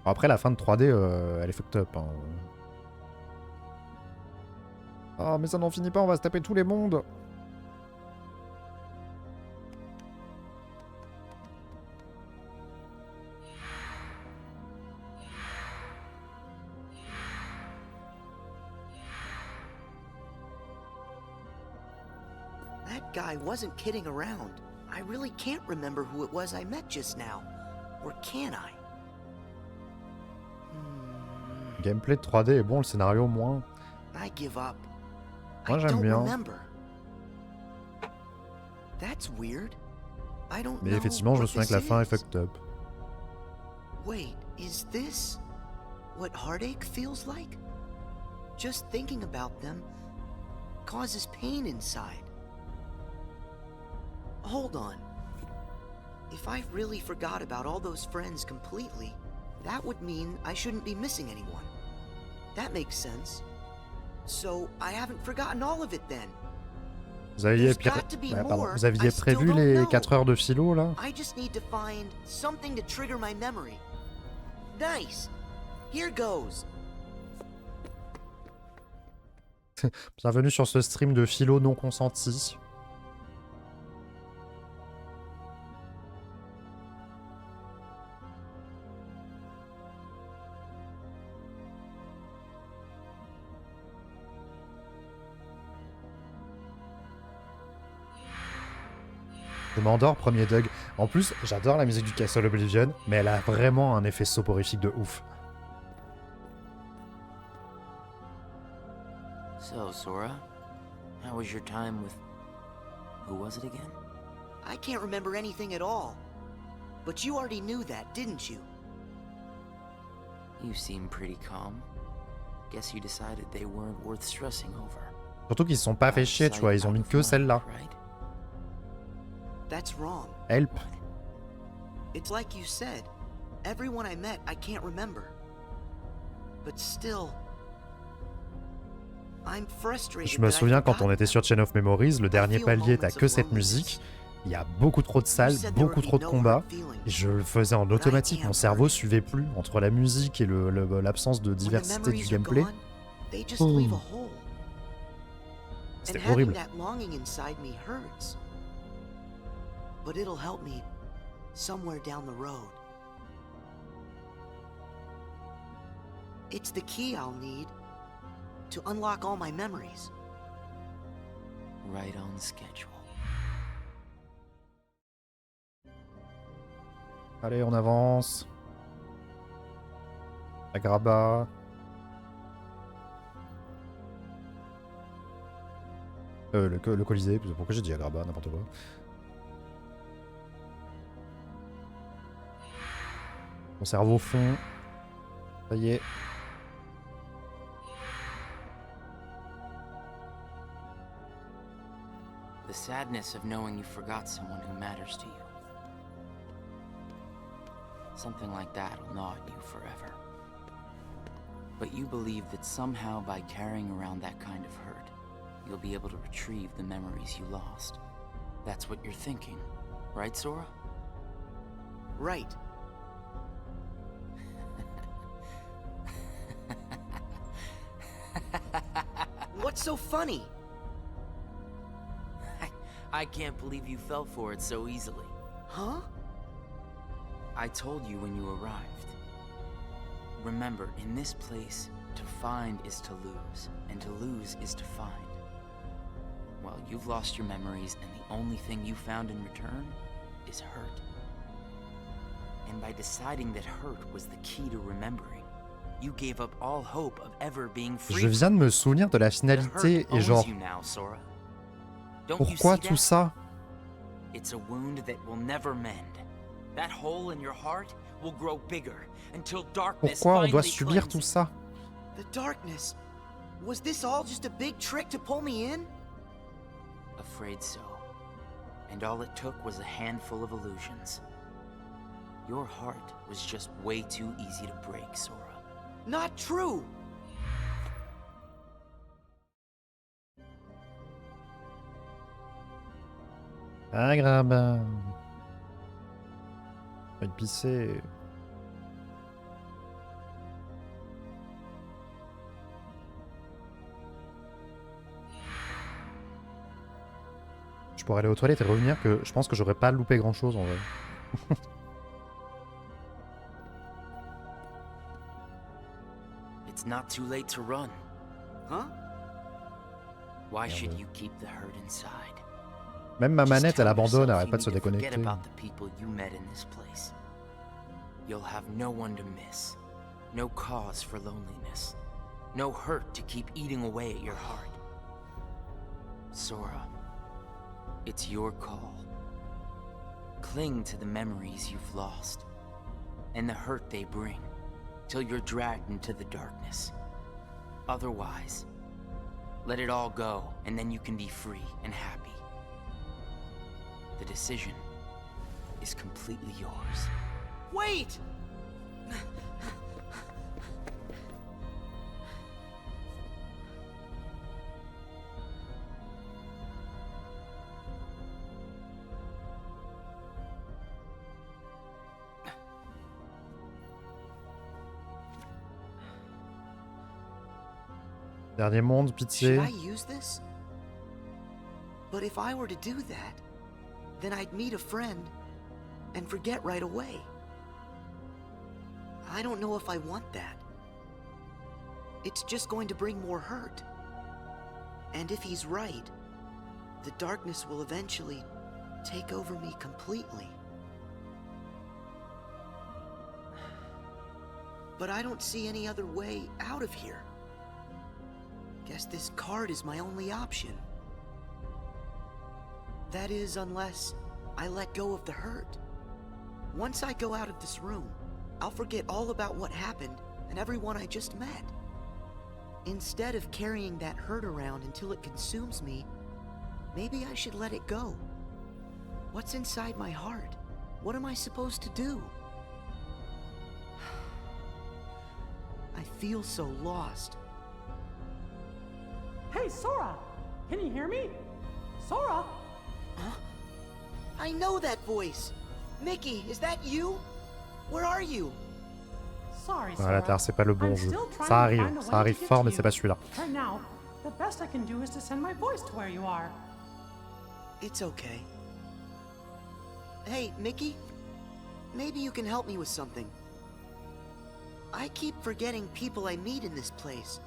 Après, la fin de 3D, elle est fucked up. Hein. Oh, mais ça n'en finit pas, on va se taper tous les mondes. That guy wasn't kidding around. I really can't remember who it was I met just now. Or can I? Le gameplay de 3D est bon, le scénario moins. I give up. Moi, I j'aime don't bien. remember. That's weird. I don't Mais know effectivement, je me what souviens this que la fin est is. fucked up. Wait, is this what heartache feels like? Just thinking about them causes pain inside. Hold on. If I really forgot about all those friends completely, that would mean I shouldn't be missing anyone. That makes sense. So I haven't forgotten all of it then. Vous aviez, vous aviez prévu les 4 heures de philo, là? I just need to find something to trigger my memory. Nice. Here goes. Bienvenue sur ce stream de philo non consenti. Je m'endors, premier Doug. En plus, j'adore la musique du Castle Oblivion, mais elle a vraiment un effet soporifique de ouf. So, Sora, how was your time with... who was it again? I can't remember anything at all. But you already knew that, didn't you? You seem pretty calm. Guess you decided they weren't worth stressing over. Surtout qu'ils se sont pas fait chier, tu vois, ils ont mis que celle-là. That's wrong. Help. It's like you said. Everyone I met, I can't remember. But still, I'm frustrated. Je me souviens quand on était sur Chain of Memories, le dernier palier, t'as que cette musique. Il y a beaucoup trop de salles, beaucoup trop de combats. Et je le faisais en automatique, mon cerveau suivait plus entre la musique et l'absence de diversité du gameplay. Oh. C'était horrible. But it'll help me somewhere down the road. It's the key I'll need to unlock all my memories. Right on schedule. Allez, on avance. Agraba. Le Colisée, pourquoi j'ai dit Agraba, n'importe quoi. Mon cerveau fond. Ça y est. The sadness of knowing you forgot someone who matters to you. Something like that will gnaw at you forever. But you believe that somehow by carrying around that kind of hurt, you'll be able to retrieve the memories you lost. That's what you're thinking, right, Sora? Right. What's so funny? I can't believe you fell for it so easily. Huh? I told you when you arrived. Remember, in this place, to find is to lose, and to lose is to find. Well, you've lost your memories, and the only thing you found in return is hurt. And by deciding that hurt was the key to remembering, you gave up all hope of ever being free. Je viens de me souvenir de la finalité et genre... Pourquoi tout ça? It's a wound that will never mend. That hole in your heart will grow bigger until darkness Pourquoi on doit finally subir claims tout it. ça? The darkness. Was this all just a big trick to pull me in? Afraid so. And all it took was a handful of illusions. Your heart was just way too easy to break, Sora. Not true! Agraba. Pas de pisser. pourrais aller aux toilettes et revenir, que je pense que j'aurais pas loupé grand chose en vrai. It's not too late to run. Huh? Why Merde. should you keep the hurt inside? Même ma Just manette, tell elle abandonne, elle yourself arrête you pas de se need to forget déconnecter. about the people you met in this place. You'll have no one to miss, no cause for loneliness, no hurt to keep eating away at your heart. Sora, it's your call. Cling to the memories you've lost, and the hurt they bring, till you're dragged into the darkness. Otherwise, let it all go, and then you can be free and happy. The decision is completely yours. Wait! Dernier monde, Should pitié. I use this? But if I were to do that, then I'd meet a friend and forget right away. I don't know if I want that. It's just going to bring more hurt. And if he's right, the darkness will eventually take over me completely. But I don't see any other way out of here. Guess this card is my only option. That is, unless I let go of the hurt. Once I go out of this room, I'll forget all about what happened and everyone I just met. Instead of carrying that hurt around until it consumes me, maybe I should let it go. What's inside my heart? What am I supposed to do? I feel so lost. Hey, Sora! Can you hear me? Sora! Huh? I know that voice! Mickey, is that you? Where are you? Sorry, Voilà, Sora. c'est pas le bon I'm jeu. still trying Ça to find a arrive way to get fort, to mais c'est you. pas celui-là. Right now, the best I can do is to send my voice to where you are. It's okay. Hey, Mickey? Maybe you can help me with something. I keep forgetting people I meet in this place.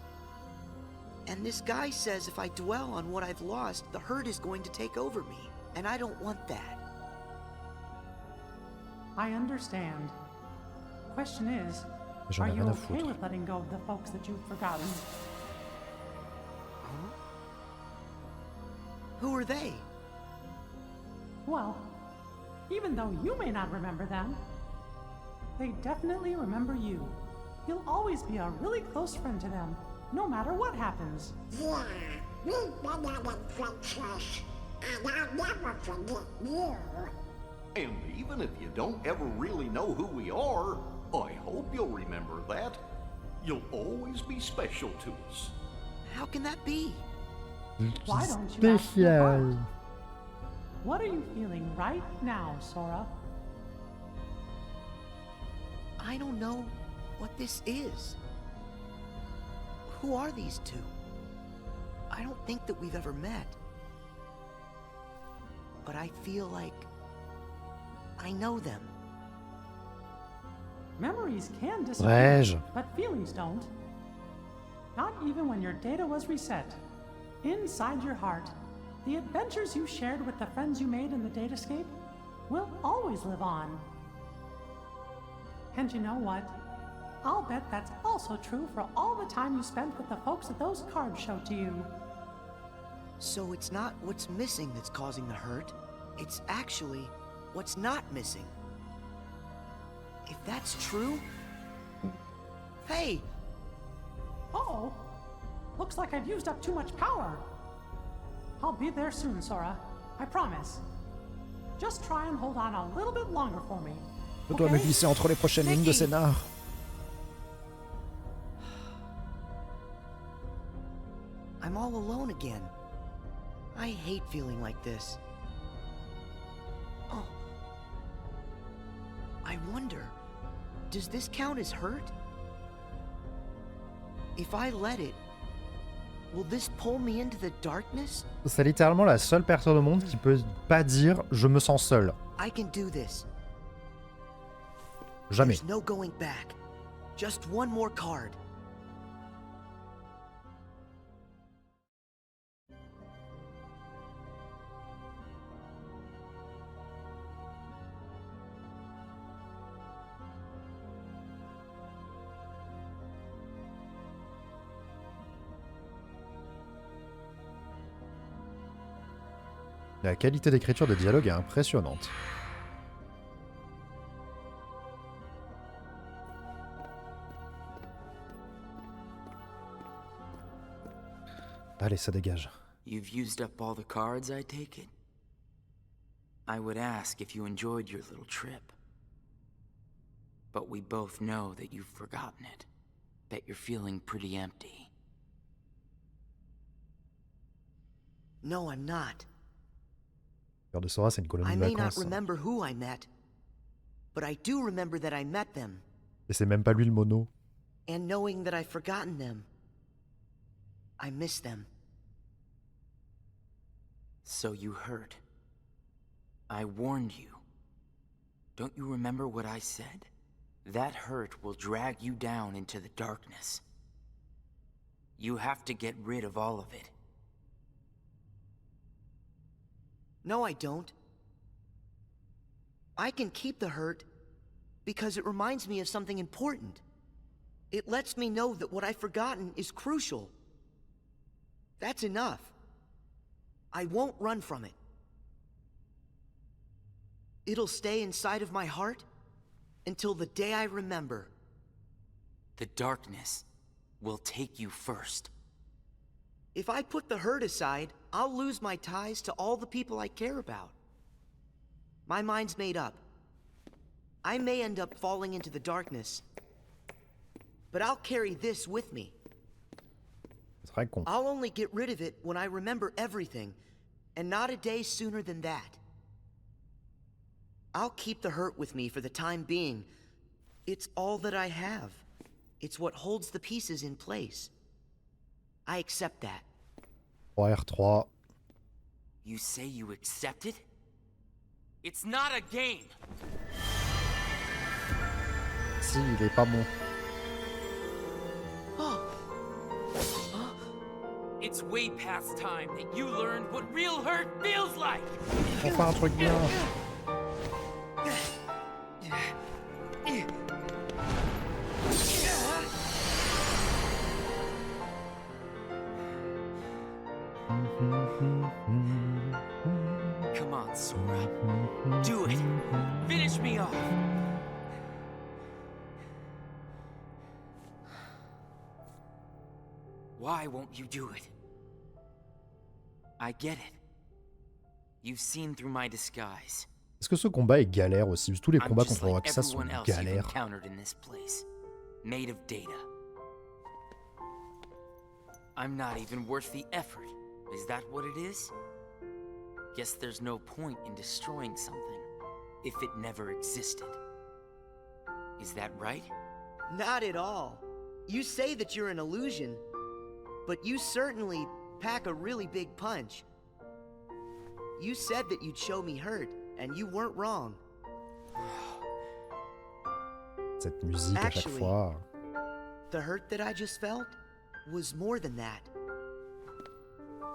And this guy says if I dwell on what I've lost, the hurt is going to take over me. And I don't want that. I understand. Question is, J'en are ai you rien à okay foutre. with letting go of the folks that you've forgotten? Huh? Who are they? Well, even though you may not remember them, they definitely remember you. You'll always be a really close friend to them, no matter what happens. Yeah, we've been having friendships, and I'll never forget you. And even if you don't ever really know who we are, I hope you'll remember that. You'll always be special to us. How can that be? Why don't you ask your heart? Spécial. What are you feeling right now, Sora? I don't know what this is. Who are these two? I don't think that we've ever met. But I feel like I know them. Memories can disappear, Ouais-je. but feelings don't. Not even when your data was reset. Inside your heart, the adventures you shared with the friends you made in the datascape will always live on. And you know what? I'll bet that's also true for all the time you spent with the folks that those cards showed to you. So it's not what's missing that's causing the hurt. It's actually what's not missing. If that's true... Hey! Uh-oh! Looks like I've used up too much power. I'll be there soon, Sora. I promise. Just try and hold on a little bit longer for me. Je dois me okay? glisser entre les prochaines lignes de Mickey. scénar. I'm all alone again. I hate feeling like this. Oh. I wonder, does this count as hurt? If I let it, Will this pull me into the darkness? C'est littéralement la seule personne au monde qui peut pas dire « je me sens seul I can do this. ». Jamais. There's no going back. Just one more card. La qualité d'écriture de dialogue est impressionnante. Allez, ça dégage. You've used up all the cards, I take it? I would ask if you enjoyed your little trip. But we both know that you've forgotten it. That you're feeling pretty empty. No, I'm not. Cœur de Sora, c'est une colonie I de may not vacances. remember who I met, but I do remember that I met them, Et c'est même pas lui le mono. and knowing that I've forgotten them, I miss them. So you heard. I warned you. Don't you remember what I said? That hurt will drag you down into the darkness. You have to get rid of all of it. No, I don't. I can keep the hurt because it reminds me of something important. It lets me know that what I've forgotten is crucial. That's enough. I won't run from it. It'll stay inside of my heart until the day I remember. The darkness will take you first. If I put the hurt aside, I'll lose my ties to all the people I care about. My mind's made up. I may end up falling into the darkness, but I'll carry this with me. C'est très con. I'll only get rid of it when I remember everything, and not a day sooner than that. I'll keep the hurt with me for the time being. It's all that I have. It's what holds the pieces in place. I accept that. 3R3. You say you accept it? It's not a game! Si, il est pas bon. It's way past time that you learned what real hurt feels like! Enfin un truc bien. Come on, Sora. Do it! Finish me off! Why won't you do it? I get it. You've seen through my disguise. Est-ce que ce combat est galère aussi? Tous les I'm combats just contre like Roxa sont everyone else you've galères. encountered in this place, made of data. I'm not even worth the effort. Is that what it is? Guess there's no point in destroying something if it never existed. Is that right? Not at all. You say that you're an illusion, but you certainly pack a really big punch. You said that you'd show me hurt, and you weren't wrong. Cette musique à chaque Actually, fois. The hurt that I just felt was more than that.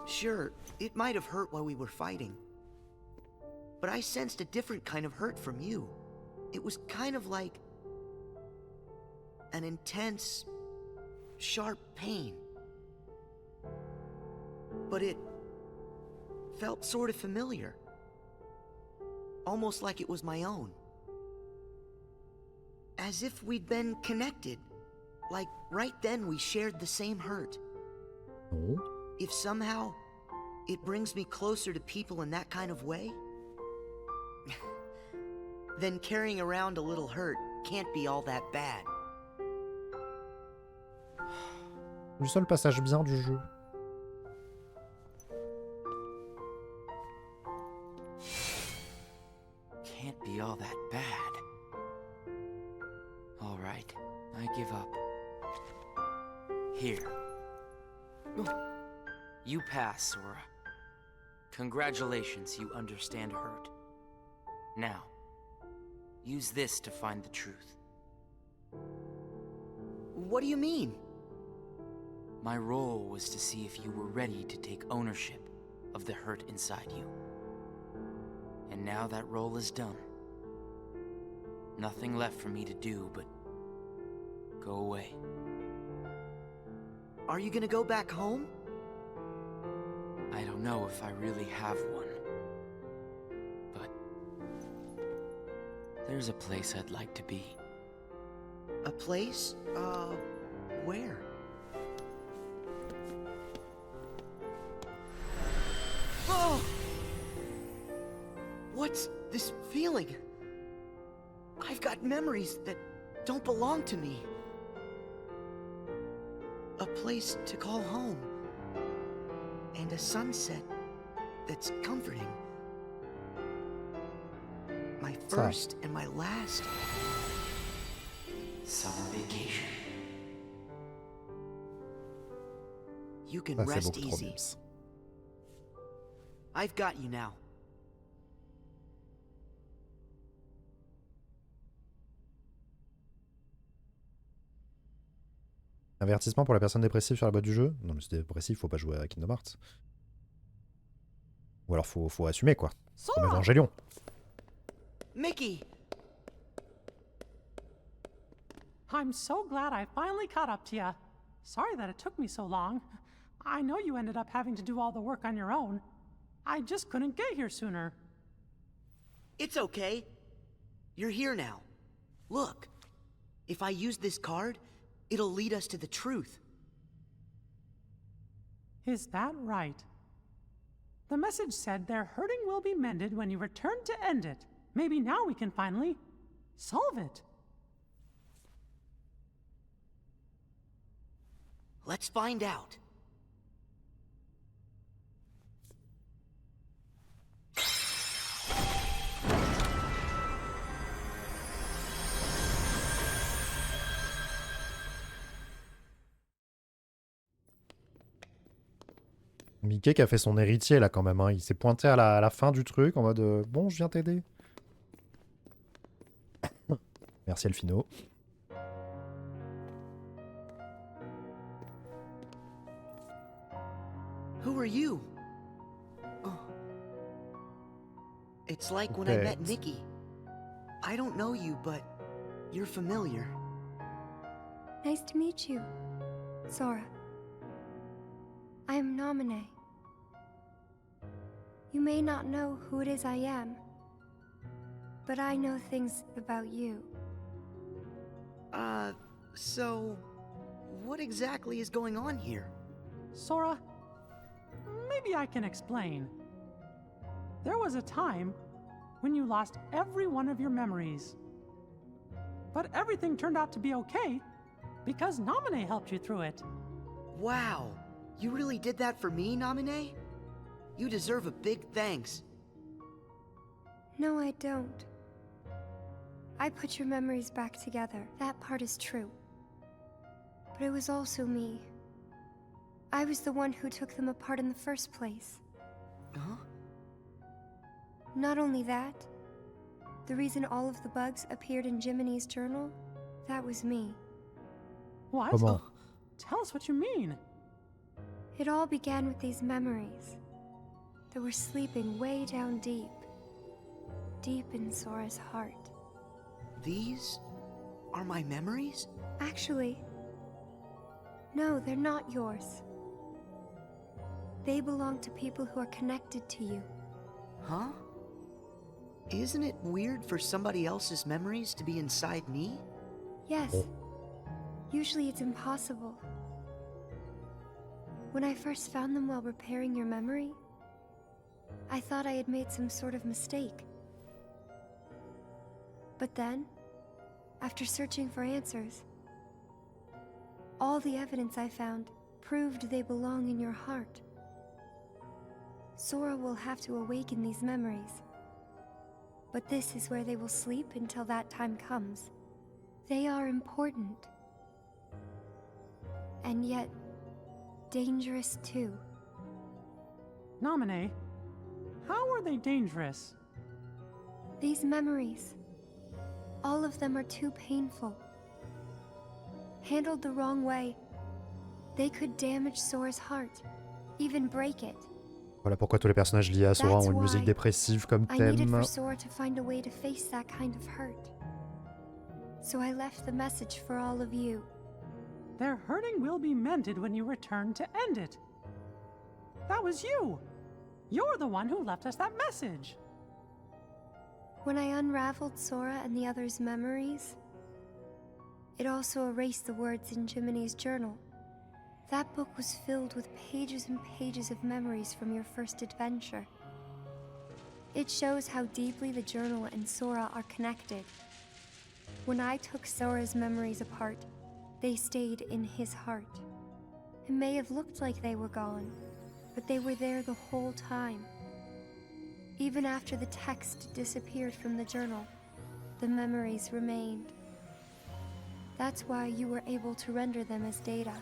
Sure, it might have hurt while we were fighting, but I sensed a different kind of hurt from you. It was kind of like an intense, sharp pain. But it felt sort of familiar. Almost like it was my own. As if we'd been connected. Like right then we shared the same hurt. Non. If somehow it brings me closer to people in that kind of way, then carrying around a little hurt can't be all that bad. Le seul passage bien du jeu. Can't be all that bad. All right, I give up. Here. You pass, Sora. Congratulations, you understand hurt. Now, use this to find the truth. What do you mean? My role was to see if you were ready to take ownership of the hurt inside you. And now that role is done. Nothing left for me to do but go away. Are you gonna go back home? I don't know if I really have one. But there's a place I'd like to be. A place? Where? Oh! What's this feeling? I've got memories that don't belong to me. A place to call home. And a sunset that's comforting. My first and my last summer vacation. You can Ça, c'est rest beaucoup trop easy. bips. I've got you now. Avertissement pour la personne dépressive sur la boîte du jeu. Non mais si t'es dépressif, faut pas jouer à Kingdom Hearts. Ou alors faut assumer quoi. Comme Sora! Evangelion. Mickey! I'm so glad I finally caught up to you. Sorry that it took me so long. I know you ended up having to do all the work on your own. I just couldn't get here sooner. It's okay. You're here now. Look. If I use this card, it'll lead us to the truth. Is that right? The message said their hurting will be mended when you return to end it. Maybe now we can finally solve it. Let's find out. Mickey qui a fait son héritier là quand même, hein. Il s'est pointé à la fin du truc en mode bon, je viens t'aider. Merci Elfino. Who are you? Oh. It's like when I met Right. Mickey. I don't know you, but you're familiar. Nice to meet you, Sora. I am Namine. You may not know who it is I am, but I know things about you. So... what exactly is going on here? Sora, maybe I can explain. There was a time when you lost every one of your memories. But everything turned out to be okay because Namine helped you through it. Wow, you really did that for me, Namine? You deserve a big thanks. No, I don't. I put your memories back together. That part is true. But it was also me. I was the one who took them apart in the first place. Huh? Not only that, the reason all of the bugs appeared in Jiminy's journal, that was me. What? Comment? Tell us what you mean. It all began with these memories that were sleeping way down deep, deep in Sora's heart. These are my memories? Actually, no, they're not yours. They belong to people who are connected to you. Huh? Isn't it weird for somebody else's memories to be inside me? Yes. Usually it's impossible. When I first found them while repairing your memory, I thought I had made some sort of mistake. But then, after searching for answers, all the evidence I found proved they belong in your heart. Sora will have to awaken these memories. But this is where they will sleep until that time comes. They are important. And yet, dangerous too. Nominee, how are they dangerous? These memories, all of them are too painful. Handled the wrong way, they could damage Sora's heart, even break it. Voilà pourquoi tous les personnages liés à Sora ont une musique dépressive comme I needed thème. for Sora to find a way to face that kind of hurt. So I left the message for all of you. Their hurting will be mended when you return to end it. That was you! You're the one who left us that message! When I unraveled Sora and the others' memories, it also erased the words in Jiminy's journal. That book was filled with pages and pages of memories from your first adventure. It shows how deeply the journal and Sora are connected. When I took Sora's memories apart, they stayed in his heart. It may have looked like they were gone, but they were there the whole time. Even after the text disappeared from the journal, the memories remained. That's why you were able to render them as data.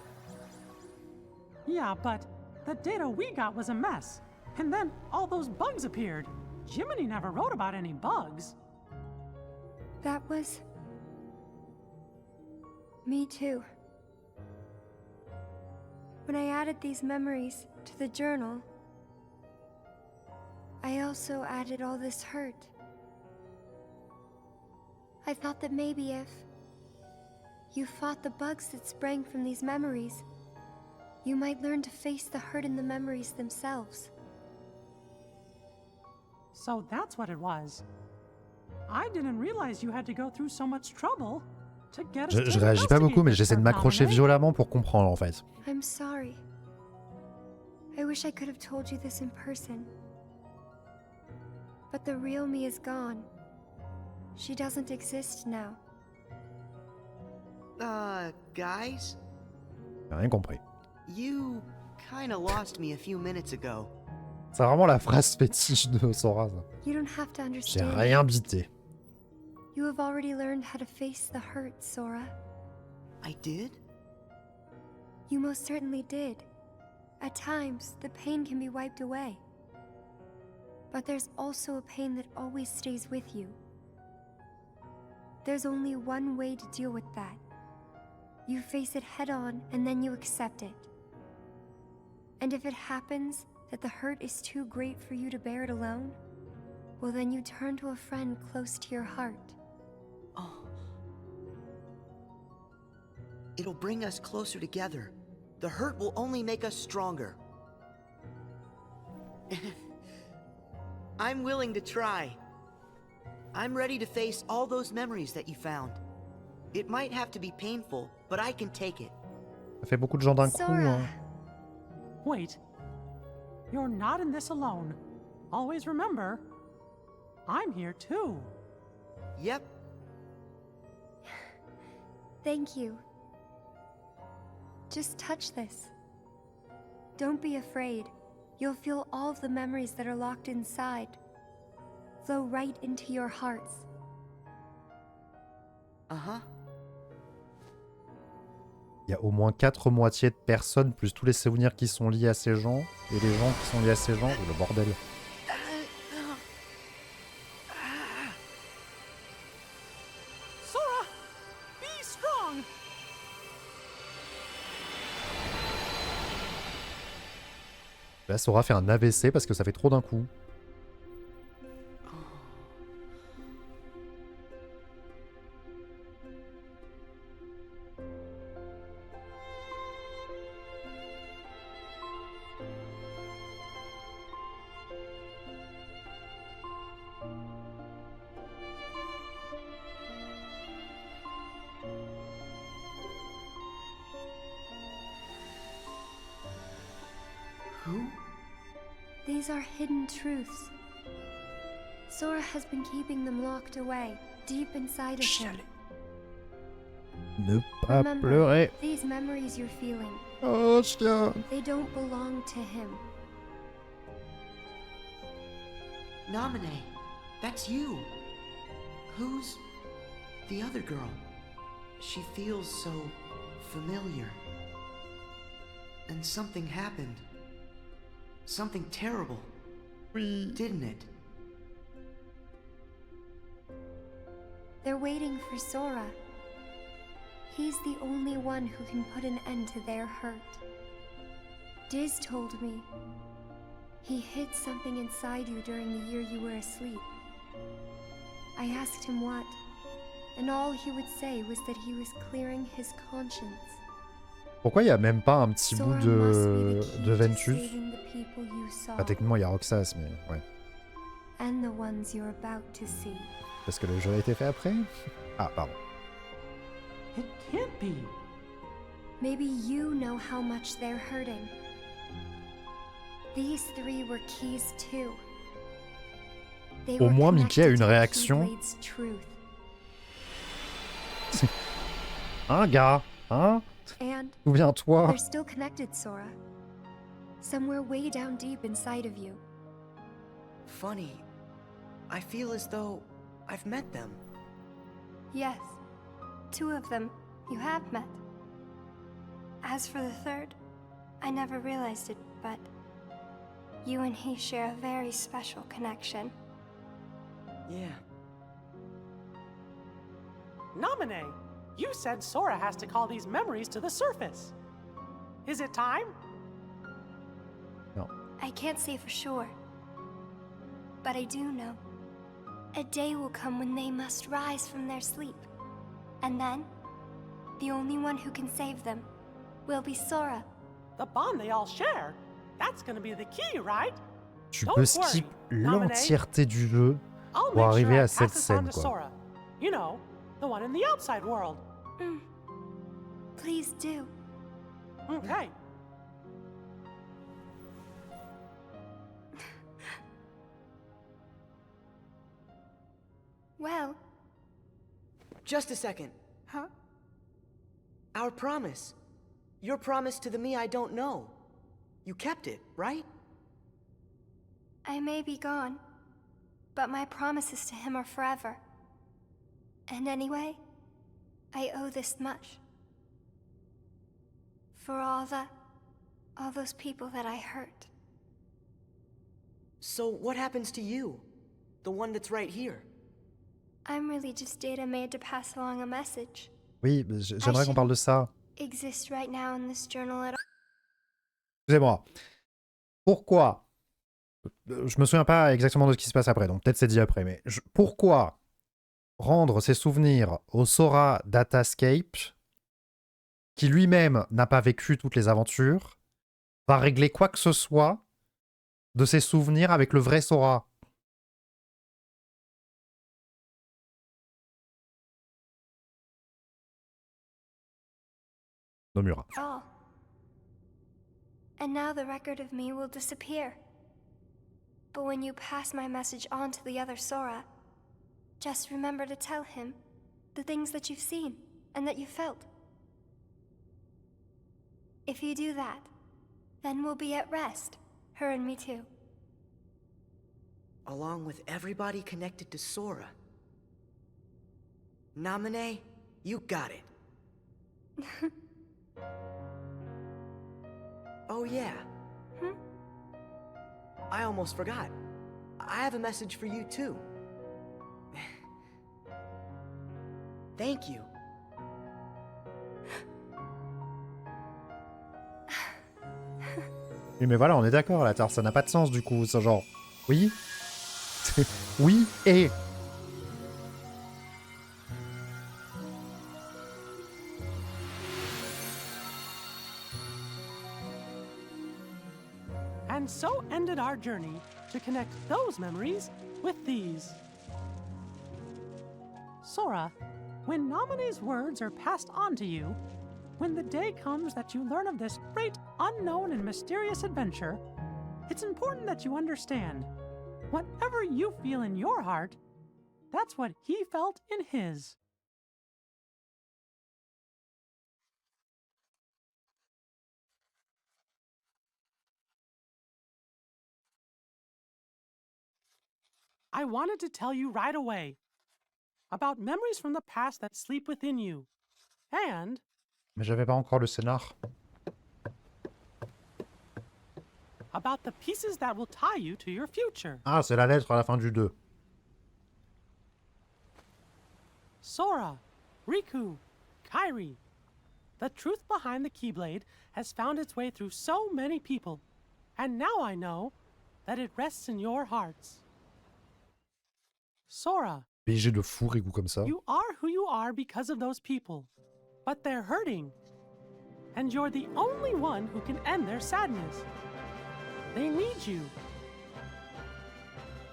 Yeah, but the data we got was a mess. And then all those bugs appeared. Jiminy never wrote about any bugs. That was... me too. When I added these memories to the journal, I also added all this hurt. I thought that maybe if you fought the bugs that sprang from these memories, you might learn to face the hurt in the memories themselves. So that's what it was. I didn't realize you had to go through so much trouble to get us Je réagis pas beaucoup, mais j'essaie de m'accrocher violemment pour comprendre en fait. I'm sorry. I wish I could have told you this in person. But the real me is gone. She doesn't exist now. Guys? J'ai rien compris. You kinda lost me a few minutes ago. C'est vraiment la phrase fétiche de Sora, ça. You don't have to J'ai understand. rien bité. You have already learned how to face the hurt, Sora. I did? You most certainly did. At times, the pain can be wiped away. But there's also a pain that always stays with you. There's only one way to deal with that. You face it head on, and then you accept it. And if it happens that the hurt is too great for you to bear it alone, well then you turn to a friend close to your heart. Oh. It'll bring us closer together. The hurt will only make us stronger. I'm willing to try. I'm ready to face all those memories that you found. It might have to be painful, but I can take it. Ça fait beaucoup de gens d'un coup. Sora. Hein. Wait. You're not in this alone. Always remember, I'm here too. Yep. Thank you. Just touch this. Don't be afraid. You'll feel all of the memories that are locked inside flow right into your hearts. Uh-huh. Il y a au moins 4 moitiés de personnes, plus tous les souvenirs qui sont liés à ces gens, et les gens qui sont liés à ces gens, le bordel. Sora, be strong. Là, Sora fait un AVC parce que ça fait trop d'un coup. Who? These are hidden truths. Sora has been keeping them locked away, deep inside of him. Ne pas Remember, pleurer. these memories you're feeling, Oh, chien. they don't belong to him. Nominee, that's you. Who's the other girl? She feels so familiar. And something happened. something terrible, Oui. didn't it? They're waiting for Sora. He's the only one who can put an end to their hurt. Diz told me he hid something inside you during the year you were asleep. I asked him what, and all he would say was that he was clearing his conscience. Pourquoi il y a même pas un petit bout Sora must be the key de to Ventus? saving the people you saw, Enfin, techniquement, il y a Roxas, mais ouais. and the ones you're about to see. Parce que le jeu a été fait après? Ah, pardon. It can't be. Maybe you know how much they're hurting. These three were keys too. They Au were moins, Mickey a connected une to réaction. Keyblade's truth. Hein, gars? Hein? And Souviens-toi. they're still connected, Sora. Somewhere way down deep inside of you. Funny. I feel as though I've met them. Yes, two of them you have met. As for the third, I never realized it, but you and he share a very special connection. Yeah. Naminé, you said Sora has to call these memories to the surface. Is it time? Non. I can't say for sure, but I do know. A day will come when they must rise from their sleep. And then, the only one who can save them will be Sora. The bond they all share? That's gonna be the key, right? Tu Don't peux worry, skip Naminé. l'entièreté du jeu I'll pour make arriver sure I à cette pass this on scène, to quoi. Sora. You know, the one in the outside world. Please do. Okay. Well, Just a second. Huh? Our promise. Your promise to the me I don't know. You kept it, right? I may be gone, but my promises to him are forever. And anyway, I owe this much. For all those people that I hurt. So what happens to you? The one that's right here? I'm really just data made to pass along a message. Oui, j'aimerais qu'on parle de ça. Exist right now in this journal at all. Excusez-moi. Pourquoi? Je me souviens pas exactement de ce qui se passe après, donc peut-être c'est dit après, mais pourquoi rendre ses souvenirs au Sora Datascape, qui lui-même n'a pas vécu toutes les aventures, va régler quoi que ce soit de ses souvenirs avec le vrai Sora? Nomura. All. And now the record of me will disappear. But when you pass my message on to the other Sora, just remember to tell him the things that you've seen and that you felt. If you do that, then we'll be at rest, her and me too. Along with everybody connected to Sora. Naminé, you got it. Oh yeah. I almost forgot. I have a message for you too. Thank you. Oui, mais voilà, on est d'accord, là, ça n'a pas de sens du coup, c'est genre, oui, oui et... And so ended our journey to connect those memories with these. Sora, when Naminé's words are passed on to you, when the day comes that you learn of this great, unknown, and mysterious adventure, it's important that you understand. Whatever you feel in your heart, that's what he felt in his. I wanted to tell you right away about memories from the past that sleep within you. And Mais j'avais pas encore le scénar. about the pieces that will tie you to your future. Ah, c'est la lettre à la fin du 2. Sora, Riku, Kairi. The truth behind the Keyblade has found its way through so many people, and now I know that it rests in your hearts. Sora, PG de fou, Riku comme ça. you are who you are because of those people, but they're hurting. And you're the only one who can end their sadness. They need you.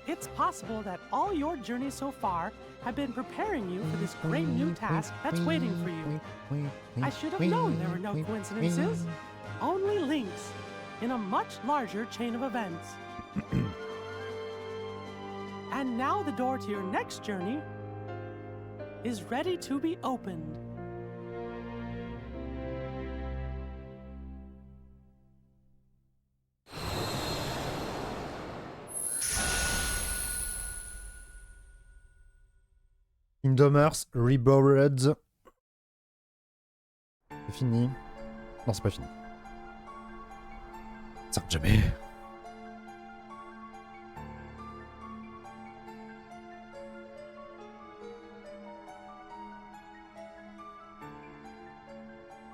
It's possible that all your journeys so far have been preparing you for this great new task that's waiting for you. I should have known there were no coincidences, only links in a much larger chain of events. And now the door to your next journey is ready to be opened. Kingdom Hearts Recoded. C'est fini. Non, c'est pas fini. Ça s'arrête jamais.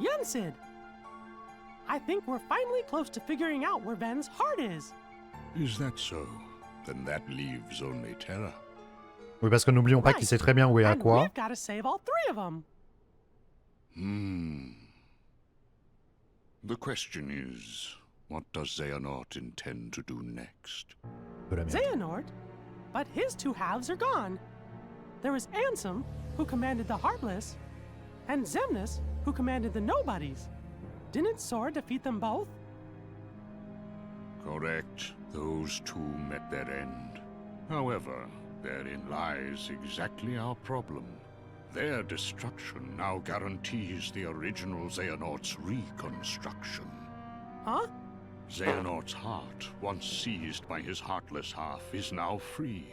Yensid! I think we're finally close to figuring out where Ven's heart is. Is that so? Then that leaves only Terra. Oui, parce que n'oublions pas qu'il sait très bien où est à And quoi. we've got to save all three of them. The question is, what does Xehanort intend to do next? De la merde. Xehanort? But his two halves are gone. There was Ansem, who commanded the Heartless, and Xemnas, who commanded the Nobodies. Didn't Sora defeat them both? Correct. Those two met their end. However, therein lies exactly our problem. Their destruction now guarantees the original Xehanort's reconstruction. Huh? Xehanort's heart, once seized by his heartless half, is now free.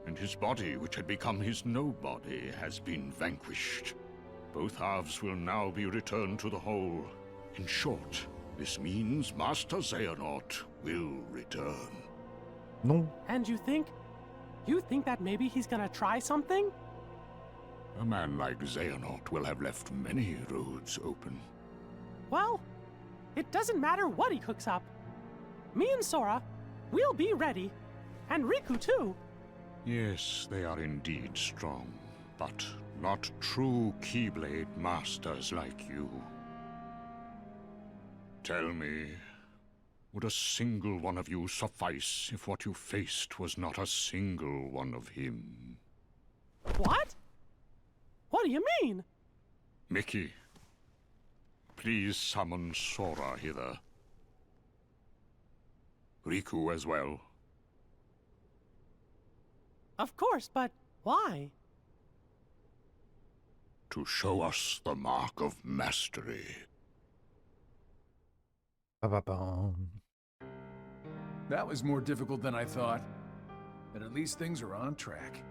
And his body, which had become his nobody, has been vanquished. Both halves will now be returned to the whole. In short, this means Master Xehanort will return. Non. And you think that maybe he's gonna try something? A man like Xehanort will have left many roads open. Well, it doesn't matter what he cooks up. Me and Sora, we'll be ready. And Riku too. Yes, they are indeed strong, but not true Keyblade masters like you. Tell me, would a single one of you suffice if what you faced was not a single one of him? What? What do you mean? Mickey, please summon Sora hither. Riku as well. Of course, but why? To show us the mark of mastery. That was more difficult than I thought. But at least things are on track.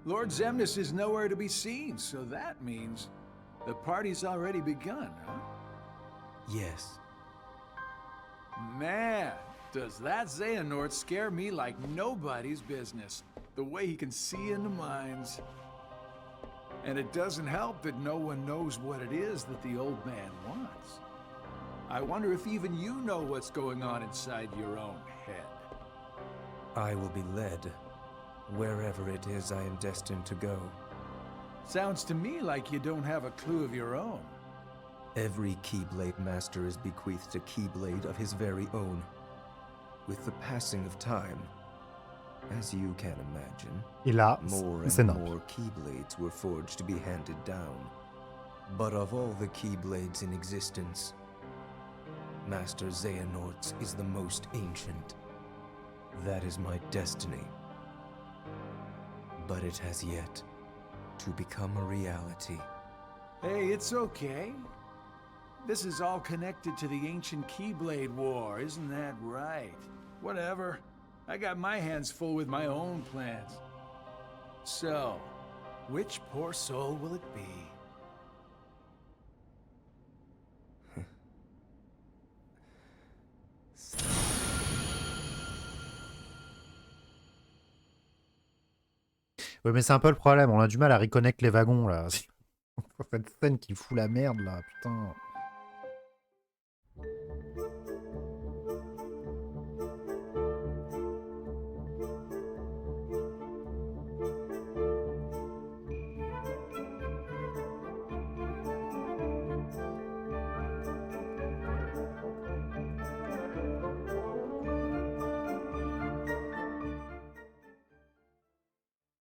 Lord Xemnas is nowhere to be seen, so that means the party's already begun, huh? Yes. Man, does that Xehanort scare me like nobody's business. The way he can see into minds. And it doesn't help that no one knows what it is that the old man wants. I wonder if even you know what's going on inside your own head. I will be led wherever it is I am destined to go. Sounds to me like you don't have a clue of your own. Every Keyblade Master is bequeathed a Keyblade of his very own. With the passing of time, as you can imagine, Et là, more c'est and non. more Keyblades were forged to be handed down. But of all the Keyblades in existence, Master Xehanort's is the most ancient. That is my destiny. But it has yet to become a reality. Hey, it's okay. This is all connected to the ancient Keyblade War, isn't that right? Whatever. I got my hands full with my own plans. So, which poor soul will it be? Ouais, mais c'est un peu le problème, on a du mal à reconnecter les wagons, là. Cette scène qui fout la merde, là, putain.